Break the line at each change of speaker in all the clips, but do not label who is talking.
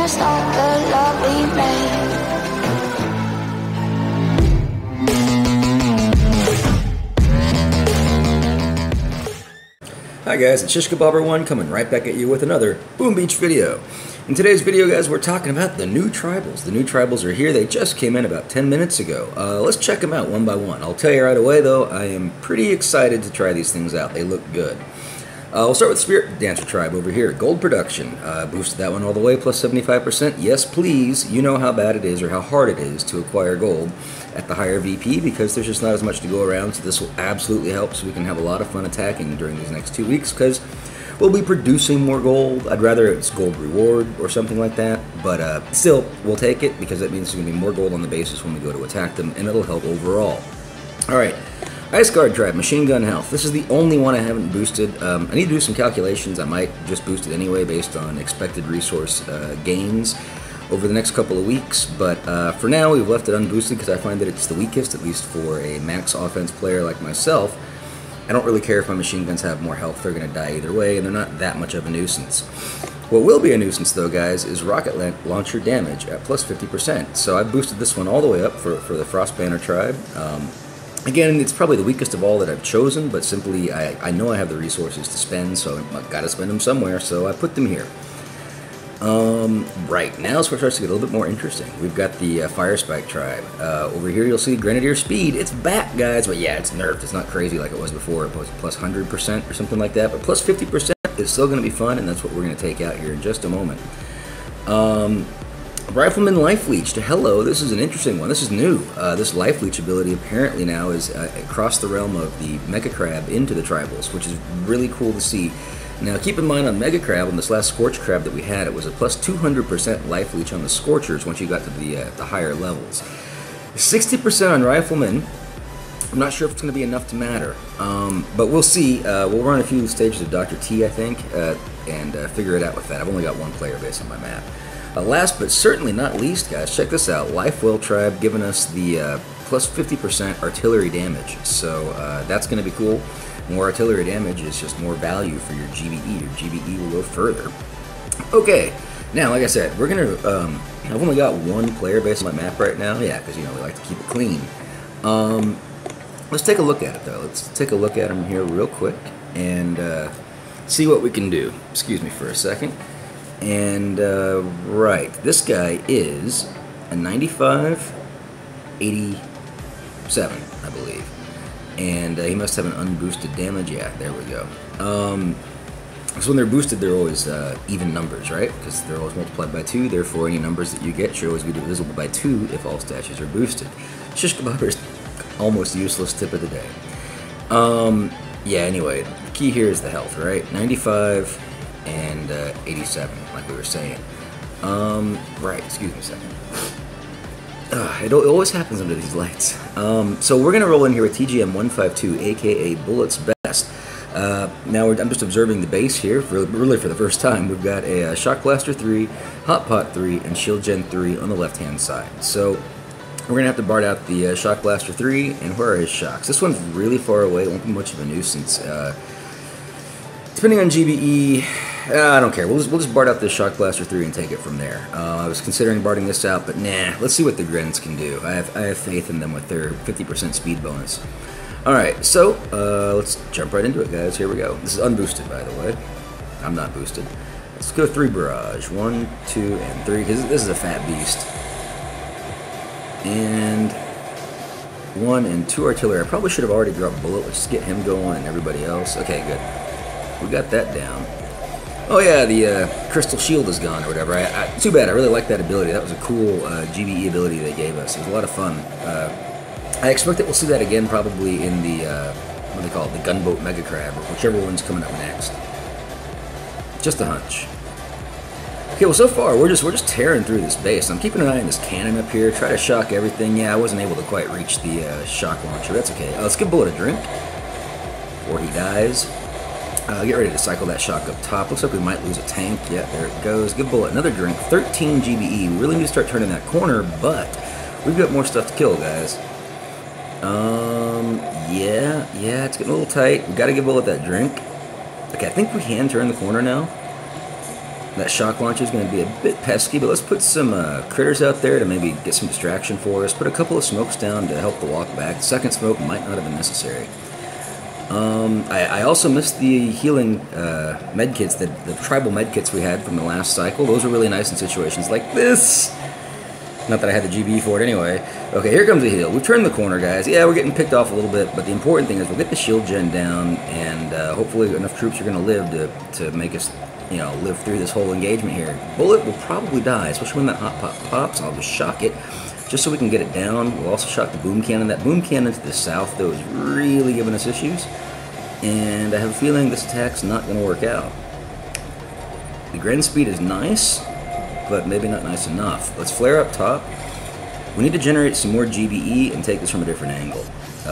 can't stop the love we made.
Hi guys, it's ShishKebabber1 coming right back at you with another Boom Beach video. In today's video, guys, we're talking about the new tribals. The new tribals are here. They just came in about 10 minutes ago. Let's check them out one by one. I'll tell you right away, though, I am pretty excited to try these things out. They look good. We'll start with Spirit Dancer Tribe over here. Gold Production. Boosted that one all the way, plus 75%. Yes, please. You know how bad it is or how hard it is to acquire gold at the higher VP because there's just not as much to go around, so this will absolutely help so we can have a lot of fun attacking during these next 2 weeks because we'll be producing more gold. I'd rather it's gold reward or something like that, but still, we'll take it because that means there's going to be more gold on the basis when we go to attack them, and it'll help overall. Alright, Ice Guard Tribe, Machine Gun Health. This is the only one I haven't boosted. I need to do some calculations. I might just boost it anyway based on expected resource gains over the next couple of weeks, but for now we've left it unboosted because I find that it's the weakest, at least for a max offense player like myself. I don't really care if my machine guns have more health, they're going to die either way, and they're not that much of a nuisance. What will be a nuisance though, guys, is rocket launcher damage at plus 50%, so I've boosted this one all the way up for the Frost Banner Tribe. Again, it's probably the weakest of all that I've chosen, but simply I know I have the resources to spend, so I've got to spend them somewhere, so I put them here. Right, now it's where it starts to get a little bit more interesting. We've got the Fire Spike Tribe. Over here you'll see Grenadier Speed. It's back, guys, but yeah, it's nerfed. It's not crazy like it was before. It was plus 100% or something like that, but plus 50% is still going to be fun, and that's what we're going to take out here in just a moment. Rifleman Life Leech. Hello, this is an interesting one. This is new. This Life Leech ability apparently now is across the realm of the Mega Crab into the Tribals, which is really cool to see. Now, keep in mind on Mega Crab, on this last Scorch Crab that we had, it was a plus 200% Life Leech on the Scorchers once you got to the higher levels. 60% on Rifleman. I'm not sure if it's going to be enough to matter, but we'll see. We'll run a few stages of Dr. T, I think, and figure it out with that. I've only got one player base on my map. Last but certainly not least, guys, check this out. Life Well Tribe giving us the plus 50% artillery damage, so that's going to be cool. More artillery damage is just more value for your GBE. Your GBE will go further. Okay, now, like I said, we're going to, I've only got one player base on my map right now. Yeah, because, you know, we like to keep it clean. Let's take a look at it, though. Let's take a look at them here real quick and see what we can do. Excuse me for a second. And, right, this guy is a 95, 87, I believe. And he must have an unboosted damage. Yeah, there we go. So when they're boosted, they're always even numbers, right? Because they're always multiplied by 2. Therefore, any numbers that you get should always be divisible by 2 if all statues are boosted. ShishKebabber's almost useless tip of the day. Yeah, anyway, the key here is the health, right? 95 and 87, like we were saying. Right, excuse me a second. It always happens under these lights. So we're going to roll in here with TGM 152, aka Bullet's Best. Now I'm just observing the base here, really for the first time. We've got a Shock Blaster 3, Hot Pot 3, and Shield Gen 3 on the left-hand side. So we're going to have to BART out the Shock Blaster 3, and where are his shocks? This one's really far away, won't be much of a nuisance. Depending on GBE, I don't care. We'll just BART out this Shock Blaster 3 and take it from there. I was considering BARTing this out, but nah. Let's see what the Grens can do. I have faith in them with their 50% speed bonus. Alright, so let's jump right into it, guys. Here we go. This is unboosted, by the way. I'm not boosted. Let's go 3 Barrage. 1, 2, and 3, because this is a fat beast. And 1 and 2 Artillery. I probably should have already dropped Bullet. Let's just get him going and everybody else. Okay, good. We got that down. Oh yeah, the Crystal Shield is gone or whatever. Too bad, I really like that ability. That was a cool GBE ability they gave us. It was a lot of fun. I expect that we'll see that again probably in the, what do they call it, the Gunboat Mega Crab, or whichever one's coming up next. Just a hunch. Okay, well so far we're just tearing through this base. I'm keeping an eye on this cannon up here, try to shock everything. Yeah, I wasn't able to quite reach the shock launcher. That's okay. Let's give Bullet a drink before he dies. Get ready to cycle that shock up top. Looks like we might lose a tank. Yeah, there it goes. Give Bullet another drink. 13 GBE. We really need to start turning that corner, but we've got more stuff to kill, guys. Yeah, it's getting a little tight. We got to give Bullet that drink. Okay, I think we can turn the corner now. That shock launcher is going to be a bit pesky, but let's put some critters out there to maybe get some distraction for us. Put a couple of smokes down to help the walk back. The second smoke might not have been necessary. I also missed the healing medkits, the tribal medkits we had from the last cycle. Those are really nice in situations like this. Not that I had the GB for it anyway. Okay, here comes the heal. We've turned the corner, guys. Yeah, we're getting picked off a little bit, but the important thing is we'll get the shield gen down, and hopefully enough troops are going to live to make us, you know, live through this whole engagement here. Bullet will probably die, especially when that hot pop pops. I'll just shock it, just so we can get it down. We'll also shock the boom cannon. That boom cannon to the south, though, is really giving us issues, and I have a feeling this attack's not going to work out. The Gren speed is nice, but maybe not nice enough. Let's flare up top. We need to generate some more GBE and take this from a different angle.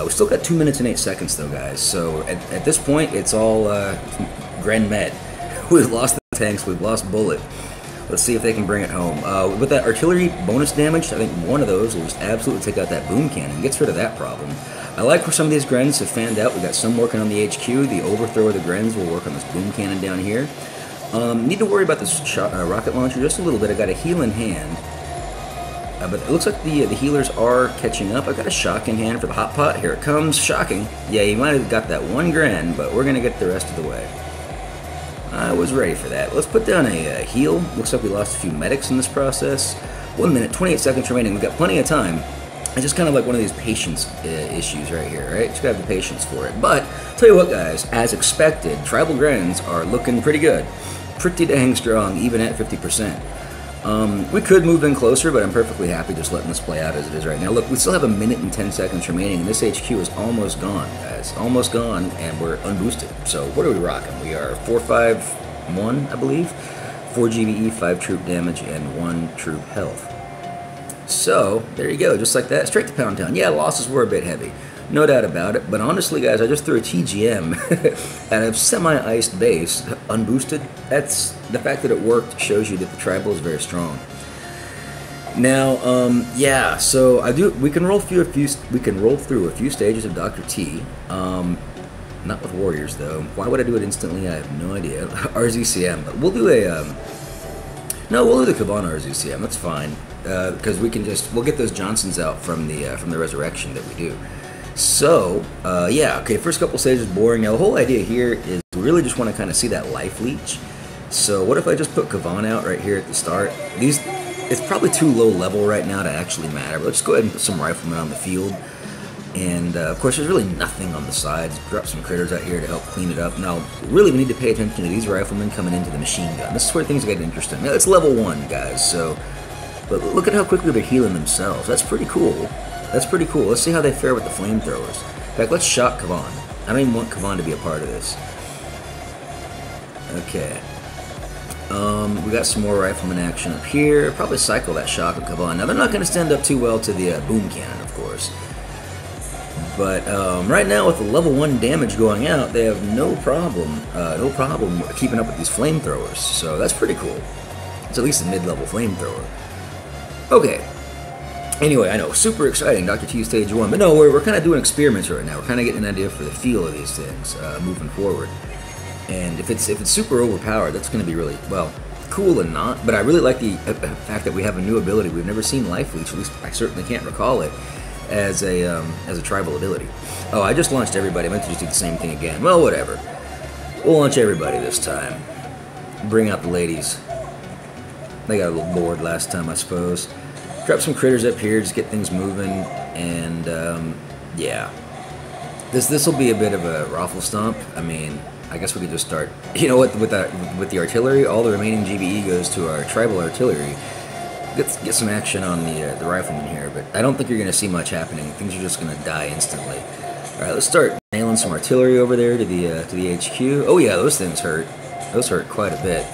We still got 2 minutes and 8 seconds though, guys, so at this point it's all Gren Med. We've lost the tanks, we've lost Bullet. Let's see if they can bring it home. With that artillery bonus damage, I think one of those will just absolutely take out that boom cannon. Gets rid of that problem. I like where some of these Grens have fanned out. We got some working on the HQ. The overthrow of the Grens will work on this boom cannon down here. Need to worry about this rocket launcher just a little bit. I got a heal in hand, but it looks like the healers are catching up. I got a shock in hand for the hot pot. Here it comes, shocking. Yeah, you might have got that one Gren, but we're gonna get the rest of the way. I was ready for that. Let's put down a heal. Looks like we lost a few medics in this process. 1 minute, 28 seconds remaining. We've got plenty of time. It's just kind of like one of these patience issues right here, right? Just gotta have the patience for it. But tell you what, guys, as expected, tribal Grens are looking pretty good. Pretty dang strong, even at 50%. We could move in closer, but I'm perfectly happy just letting this play out as it is right now. Look, we still have 1 minute and 10 seconds remaining, and this HQ is almost gone, guys. Almost gone, and we're unboosted. So what are we rocking? We are 451, I believe. 4 GBE, 5 troop damage, and 1 troop health. So, there you go, just like that. Straight to Pound Town. Yeah, losses were a bit heavy. No doubt about it, but honestly, guys, I just threw a TGM at a semi-iced base, unboosted. That's the fact that it worked shows you that the tribal is very strong. Now, yeah, so we can roll through a few stages of Dr. T. Not with warriors though. Why would I do it instantly? I have no idea. RZCM, but we'll do we'll do the Kavan RZCM. That's fine because we'll get those Johnsons out from the resurrection that we do. So, yeah, okay, first couple stages boring. Now, the whole idea here is we really just want to kind of see that life leech. So, what if I just put Kavan out right here at the start? It's probably too low level right now to actually matter, but let's go ahead and put some riflemen on the field. And, of course, there's really nothing on the sides. Drop some critters out here to help clean it up. Now, really, we need to pay attention to these riflemen coming into the machine gun. This is where things get interesting. Now, it's level 1, guys, so... But look at how quickly they're healing themselves. That's pretty cool. That's pretty cool. Let's see how they fare with the flamethrowers. In fact, let's shock Kavan. I don't even want Kavan to be a part of this. Okay. We got some more rifleman action up here. Probably cycle that shock of Kavan. Now, they're not going to stand up too well to the boom cannon, of course. But right now, with the level 1 damage going out, they have no problem keeping up with these flamethrowers. So that's pretty cool. It's at least a mid-level flamethrower. Okay. Anyway, I know, super exciting, Dr. T Stage 1, but no, we're kind of doing experiments right now. We're kind of getting an idea for the feel of these things moving forward. And if it's super overpowered, that's going to be really, well, cool and not, but I really like the fact that we have a new ability. We've never seen Life Leech, at least I certainly can't recall it, as a tribal ability. Oh, I just launched everybody. I meant to just do the same thing again. Well, whatever. We'll launch everybody this time. Bring out the ladies. They got a little bored last time, I suppose. Drop some critters up here, just get things moving, and yeah. This will be a bit of a raffle stomp. I mean, I guess we could just start. You know what? With the artillery, all the remaining GBE goes to our tribal artillery. Get some action on the riflemen here, but I don't think you're going to see much happening. Things are just going to die instantly. All right, let's start nailing some artillery over there to the HQ. Oh yeah, those things hurt. Those hurt quite a bit.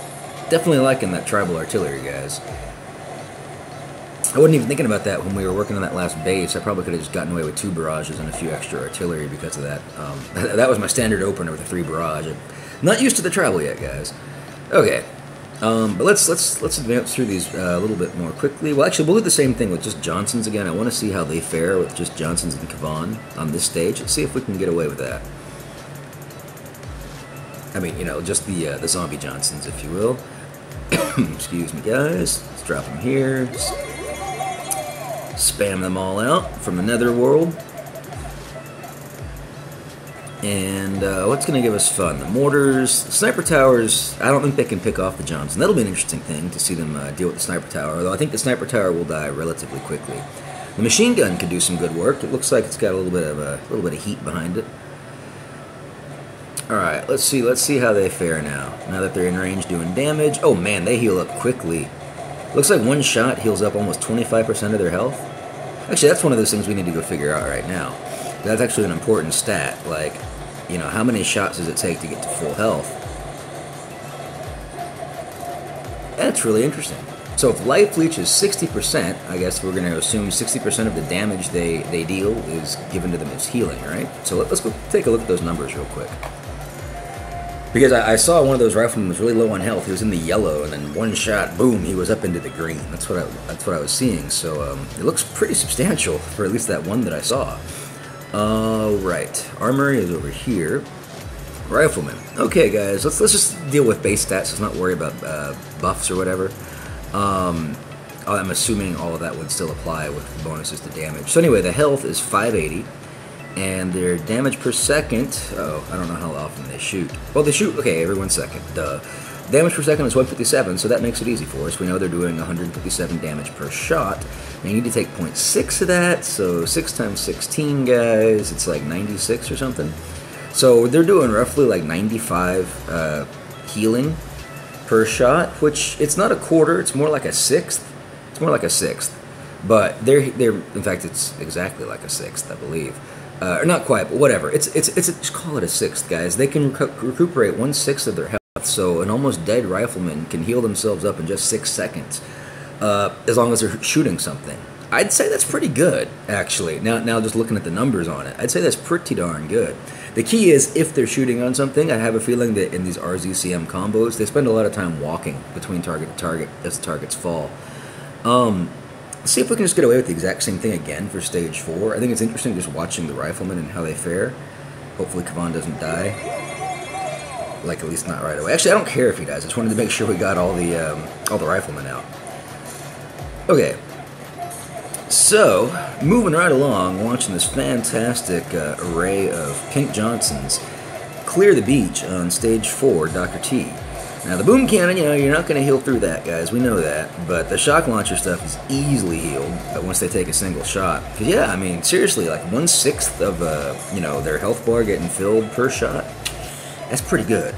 Definitely liking that tribal artillery, guys. I wasn't even thinking about that when we were working on that last base. I probably could have just gotten away with 2 barrages and a few extra artillery because of that. That was my standard opener with a 3 barrage. I'm not used to the travel yet, guys. Okay, but let's advance through these a little bit more quickly. Well, actually, we'll do the same thing with just Johnsons again. I want to see how they fare with just Johnsons and Kavan on this stage. Let's see if we can get away with that. I mean, you know, just the zombie Johnsons, if you will. Excuse me, guys. Let's drop them here. Spam them all out from the netherworld. And what's going to give us fun? The mortars, the sniper towers. I don't think they can pick off the Johnson. That'll be an interesting thing to see them deal with the sniper tower. Although I think the sniper tower will die relatively quickly. The machine gun could do some good work. It looks like it's got a little bit of heat behind it. All right, let's see how they fare now. Now that they're in range doing damage. Oh man, they heal up quickly. Looks like one shot heals up almost 25% of their health. Actually, that's one of those things we need to go figure out right now. That's actually an important stat. Like, you know, how many shots does it take to get to full health? That's really interesting. So if life leech is 60%, I guess we're going to assume 60% of the damage they deal is given to them as healing, right? So let's go take a look at those numbers real quick. Because I saw one of those riflemen was really low on health. He was in the yellow, and then one shot, boom, he was up into the green. That's what I was seeing. So it looks pretty substantial for at least that one that I saw. Right, armory is over here. Rifleman. Okay, guys, let's just deal with base stats. Let's not worry about buffs or whatever. I'm assuming all of that would still apply with bonuses to damage. So anyway, the health is 580, and their damage per second. Oh, I don't know how often they shoot. Well, they shoot. Okay, every 1 second. Damage per second is 157, so that makes it easy for us. We know they're doing 157 damage per shot. And you need to take 0.6 of that, so 6 times 16, guys, it's like 96 or something. So they're doing roughly like 95 healing per shot, which it's not a quarter, it's more like a sixth. It's more like a sixth. But they're in fact, it's exactly like a sixth, I believe. Or not quite, but whatever. Just call it a sixth, guys. They can recuperate 1/6 of their health. So an almost dead rifleman can heal themselves up in just 6 seconds, as long as they're shooting something. I'd say that's pretty good, actually. Now just looking at the numbers on it, I'd say that's pretty darn good. The key is if they're shooting on something, I have a feeling that in these RZCM combos, they spend a lot of time walking between target to target as the targets fall. Let's see if we can just get away with the exact same thing again for stage 4. I think it's interesting just watching the riflemen and how they fare. Hopefully Kavan doesn't die. Like, at least not right away. Actually, I don't care if he dies. I just wanted to make sure we got all the riflemen out. Okay. So, moving right along, watching this fantastic array of Pink Johnsons clear the beach on stage 4, Dr. T. Now, the boom cannon, you know, you're not going to heal through that, guys. We know that. But the shock launcher stuff is easily healed once they take a single shot. Because, yeah, I mean, seriously, like 1/6 of, you know, their health bar getting filled per shot. That's pretty good.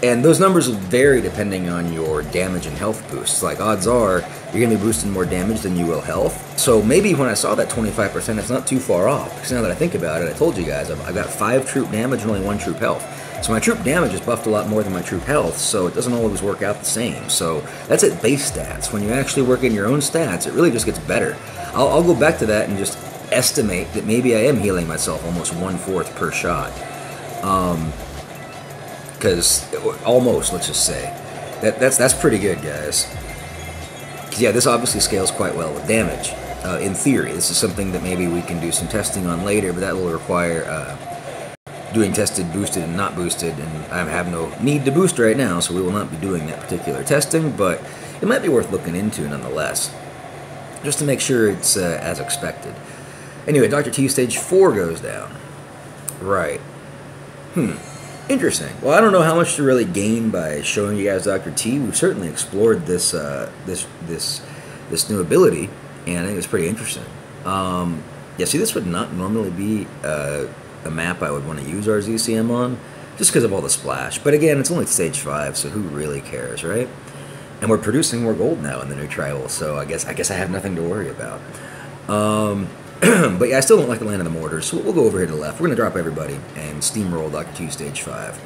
And those numbers will vary depending on your damage and health boosts. Like, odds are you're going to be boosting more damage than you will health. So maybe when I saw that 25%, it's not too far off. Because now that I think about it, I told you guys, I've got 5 troop damage and only 1 troop health. So my troop damage is buffed a lot more than my troop health, so it doesn't always work out the same. So that's at base stats. When you actually work in your own stats, it really just gets better. I'll go back to that and just estimate that maybe I am healing myself almost 1/4 per shot. Because almost, let's just say, that's pretty good, guys. Because yeah, this obviously scales quite well with damage. In theory, this is something that maybe we can do some testing on later, but that will require doing tested, boosted, and not boosted. And I have no need to boost right now, so we will not be doing that particular testing. But it might be worth looking into nonetheless, just to make sure it's as expected. Anyway, Dr. T stage 4 goes down. Right. Interesting. Well, I don't know how much to really gain by showing you guys Dr. T. We've certainly explored this this new ability, and I think it's pretty interesting. Yeah, see, this would not normally be a map I would want to use RZCM on, just because of all the splash. But again, it's only stage 5, so who really cares, right? And we're producing more gold now in the new tribal, so I guess I have nothing to worry about. But yeah, I still don't like the land of the mortars, so we'll go over here to the left. We're going to drop everybody and steamroll Dr. T stage 5.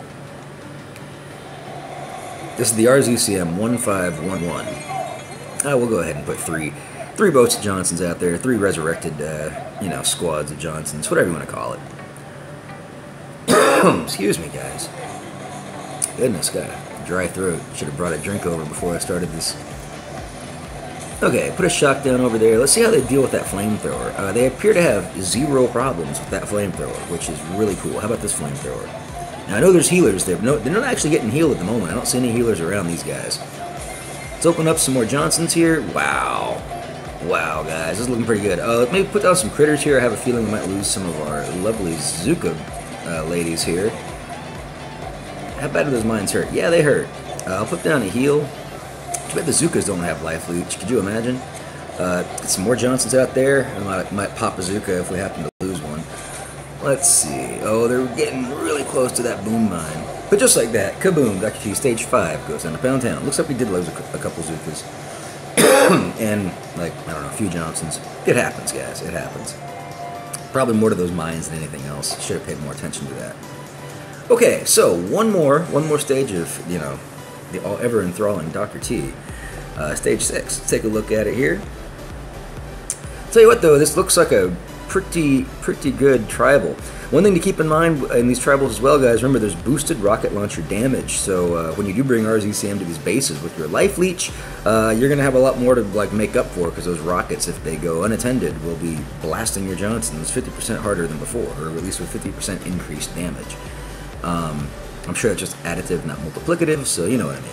This is the RZCM 1511. We'll go ahead and put three boats of Johnsons out there, 3 resurrected, you know, squads of Johnsons, whatever you want to call it. Excuse me, guys. Goodness, got a dry throat. Should have brought a drink over before I started this. Okay, put a shock down over there. Let's see how they deal with that flamethrower. They appear to have 0 problems with that flamethrower, which is really cool. How about this flamethrower? Now, I know there's healers there, but they're not actually getting healed at the moment. I don't see any healers around these guys. Let's open up some more Johnsons here. Wow. Wow, guys, this is looking pretty good. Maybe put down some critters here. I have a feeling we might lose some of our lovely Zuka ladies here. How bad do those mines hurt? Yeah, they hurt. I'll put down a heal. Too bad the Zukas don't have life leech. Could you imagine? Get some more Johnsons out there. I might pop a Zuka if we happen to lose one. Let's see. Oh, they're getting really close to that boom mine. But just like that, kaboom, Dr. T, stage 5 goes down to Pound Town. Looks like we did lose a couple Zukas. And, like, I don't know, a few Johnsons. It happens, guys. It happens. Probably more to those mines than anything else. Should have paid more attention to that. Okay, so one more stage of, you know, the all ever enthralling Dr. T. Stage 6. Let's take a look at it here. Tell you what, though, this looks like a pretty good tribal. One thing to keep in mind in these tribals as well, guys, remember there's boosted rocket launcher damage. So when you do bring RZCM to these bases with your life leech, you're gonna have a lot more to like make up for, because those rockets, if they go unattended, will be blasting your Johnsons 50% harder than before, or at least with 50% increased damage. I'm sure that's just additive, not multiplicative, so you know what I mean.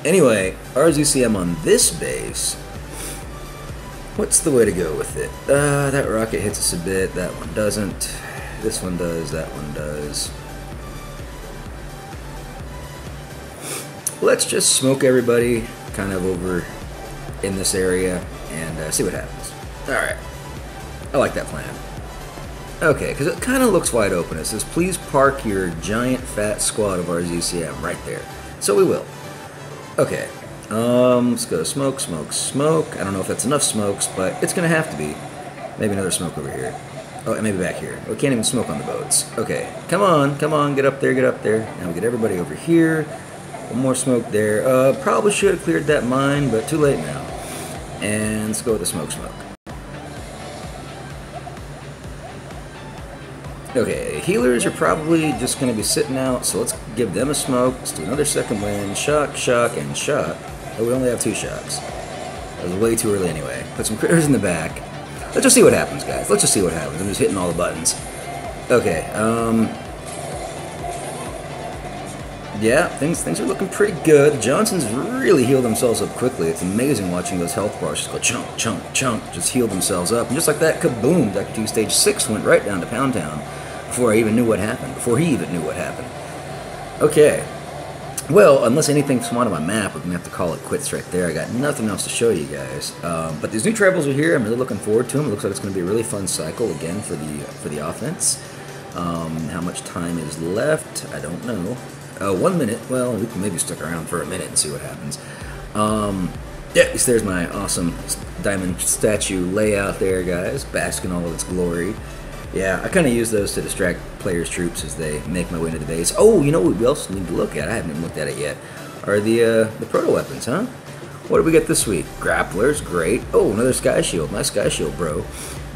Anyway, RZCM on this base. What's the way to go with it? That rocket hits us a bit, that one doesn't. This one does, that one does. Let's just smoke everybody kind of over in this area and see what happens. Alright. I like that plan. Okay, because it kind of looks wide open. It says, please park your giant fat squad of RZCM right there. So we will. Okay. Let's go smoke, smoke, smoke. I don't know if that's enough smokes, but it's going to have to be. Maybe another smoke over here. Oh, and maybe back here. We can't even smoke on the boats. Okay, come on, get up there, get up there. Now we get everybody over here. One more smoke there. Probably should have cleared that mine, but too late now. And let's go with the smoke. Okay, healers are probably just going to be sitting out, so let's give them a smoke. Let's do another second wind. Shock, shock, and shock. Oh, we only have 2 shocks. That was way too early anyway. Put some critters in the back. Let's just see what happens, guys. Let's just see what happens. I'm just hitting all the buttons. Okay, yeah, things are looking pretty good. The Johnsons really heal themselves up quickly. It's amazing watching those health bars just go chunk, chunk, chunk, just heal themselves up. And just like that, kaboom, Dr. T stage 6 went right down to Pound Town before I even knew what happened, before he even knew what happened. Okay. Well, unless anything's come out of my map, we're going to have to call it quits right there. I got nothing else to show you guys. But these new tribals are here. I'm really looking forward to them. It looks like it's going to be a really fun cycle again for the offense. How much time is left? I don't know. 1 minute. Well, we can maybe stick around for a minute and see what happens. Yeah, there's my awesome diamond statue layout there, guys. Bask in all of its glory. Yeah, I kind of use those to distract players' troops as they make my way into the base. Oh, you know what we also need to look at? I haven't even looked at it yet. Are the proto-weapons, huh? What did we get this week? Grapplers, great. Oh, another Sky Shield. Nice Sky Shield, bro.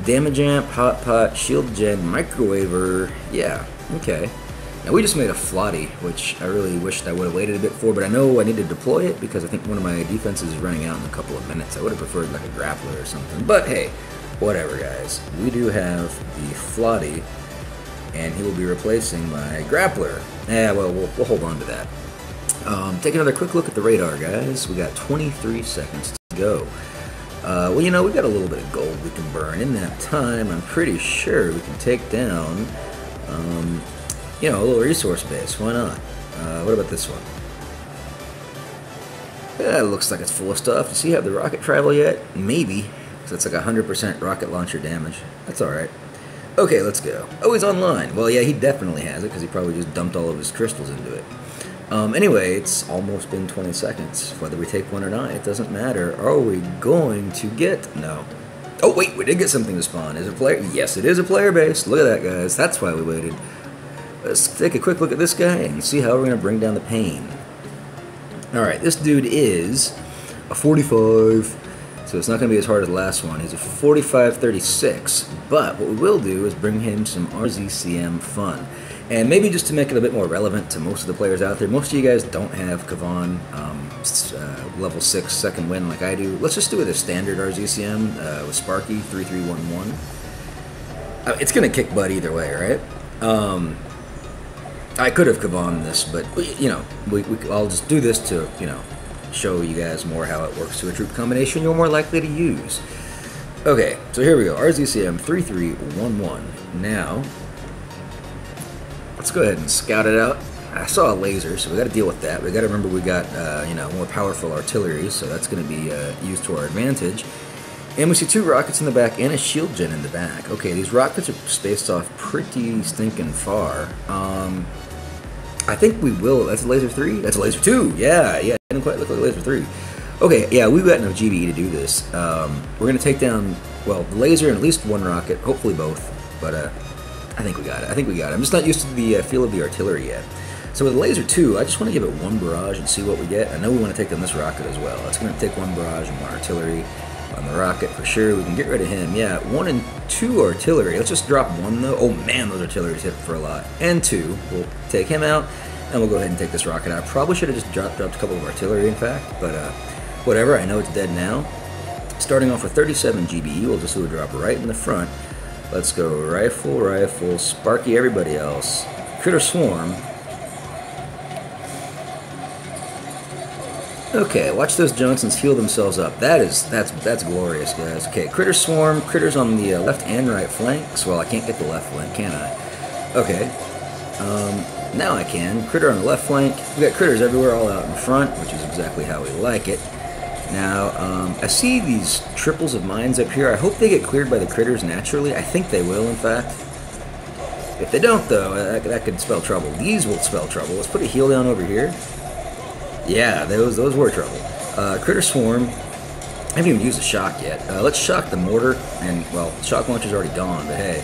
Damage Amp, Hot Pot, Shield Gen, Microwaver. Yeah, okay. Now, we just made a Flotty, which I really wished I would have waited a bit for, but I know I need to deploy it because I think one of my defenses is running out in a couple of minutes. I would have preferred like a Grappler or something, but hey. Whatever, guys. We do have the Flotty, and he will be replacing my Grappler. Yeah, well, we'll hold on to that. Take another quick look at the radar, guys. We got 23 seconds to go. Well, you know, we got a little bit of gold we can burn. In that time, I'm pretty sure we can take down, you know, a little resource base. Why not? What about this one? Yeah, it looks like it's full of stuff. Does he have the rocket tribal yet? Maybe. So it's like 100% rocket launcher damage. That's alright. Okay, let's go. Oh, he's online. Well, yeah, he definitely has it because he probably just dumped all of his crystals into it. Anyway, it's almost been 20 seconds. Whether we take one or not, it doesn't matter. Are we going to get... No. Oh, wait, we did get something to spawn. Is it a player? Yes, it is a player base. Look at that, guys. That's why we waited. Let's take a quick look at this guy and see how we're going to bring down the pain. Alright, this dude is a 45... So it's not going to be as hard as the last one. He's a 45-36, but what we will do is bring him some RZCM fun. And maybe just to make it a bit more relevant to most of the players out there, most of you guys don't have Kavan level 6 second win like I do. Let's just do it as standard RZCM with Sparky 3311. It's going to kick butt either way, right? I could have Kavan this, but you know, I'll just do this to, you know, show you guys more how it works to a troop combination you're more likely to use. Okay, so here we go. RZCM 3311. Now, let's go ahead and scout it out. I saw a laser, so we got to deal with that. We got to remember we got you know, more powerful artillery, so that's going to be used to our advantage. And we see 2 rockets in the back and a shield gen in the back. Okay, these rockets are spaced off pretty stinking far. I think we will. That's a laser 3. That's a laser 2. Yeah, it didn't quite look like a laser 3. Okay, yeah, we've got enough GBE to do this. We're going to take down, well, the laser and at least 1 rocket, hopefully both, but I think we got it. I'm just not used to the feel of the artillery yet. So with laser 2, I just want to give it 1 barrage and see what we get. I know we want to take down this rocket as well. It's going to take 1 barrage and 1 artillery on the rocket for sure. We can get rid of him. Yeah, 1 and 2 artillery. Let's just drop 1 though. Oh man, those artilleries hit for a lot. And 2. We'll take him out, and we'll go ahead and take this rocket out. I probably should have just dropped a couple of artillery, in fact, but whatever. I know it's dead now. Starting off with 37 GBE, we'll just do a drop right in the front. Let's go rifle, Sparky, everybody else. Critter swarm. Okay, watch those Johnsons heal themselves up. That's glorious, guys. Okay, critter swarm, critters on the left and right flanks. Well, I can't get the left flank, can I? Okay. Now I can. Critter on the left flank. We got critters everywhere, all out in front, which is exactly how we like it. Now, I see these triples of mines up here. I hope they get cleared by the critters naturally. I think they will, in fact. If they don't, though, that could spell trouble. These will spell trouble. Let's put a heal down over here. Yeah, those were trouble. Critter swarm. I haven't even used a shock yet. Let's shock the mortar, and well, shock launcher's already gone, but hey.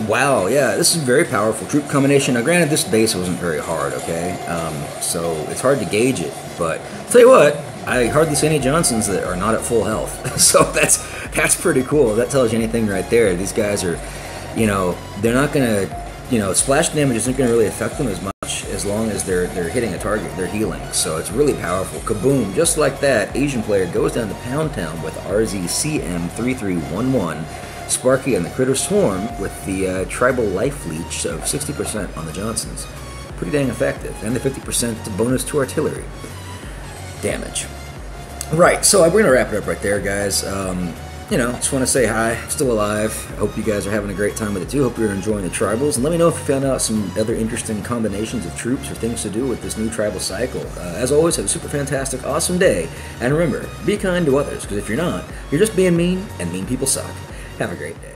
Wow, yeah, this is a very powerful troop combination. Now, granted, this base wasn't very hard, okay? So it's hard to gauge it, but I'll tell you what, I hardly see any Johnsons that are not at full health. So that's pretty cool. If that tells you anything right there. These guys are, you know, they're not gonna, you know, splash damage isn't gonna really affect them as much as long as they're hitting a target, they're healing. So it's really powerful. Kaboom! Just like that, Asian player goes down to Pound Town with RZCM 3311. Sparky and the Critter Swarm with the Tribal Life Leech of 60% on the Johnsons. Pretty dang effective. And the 50% bonus to artillery damage. Right, so we're going to wrap it up right there, guys. You know, just want to say hi. I'm still alive. I hope you guys are having a great time with it too. Hope you're enjoying the tribals. And let me know if you found out some other interesting combinations of troops or things to do with this new tribal cycle. As always, have a super fantastic, awesome day. And remember, be kind to others, because if you're not, you're just being mean, and mean people suck. Have a great day.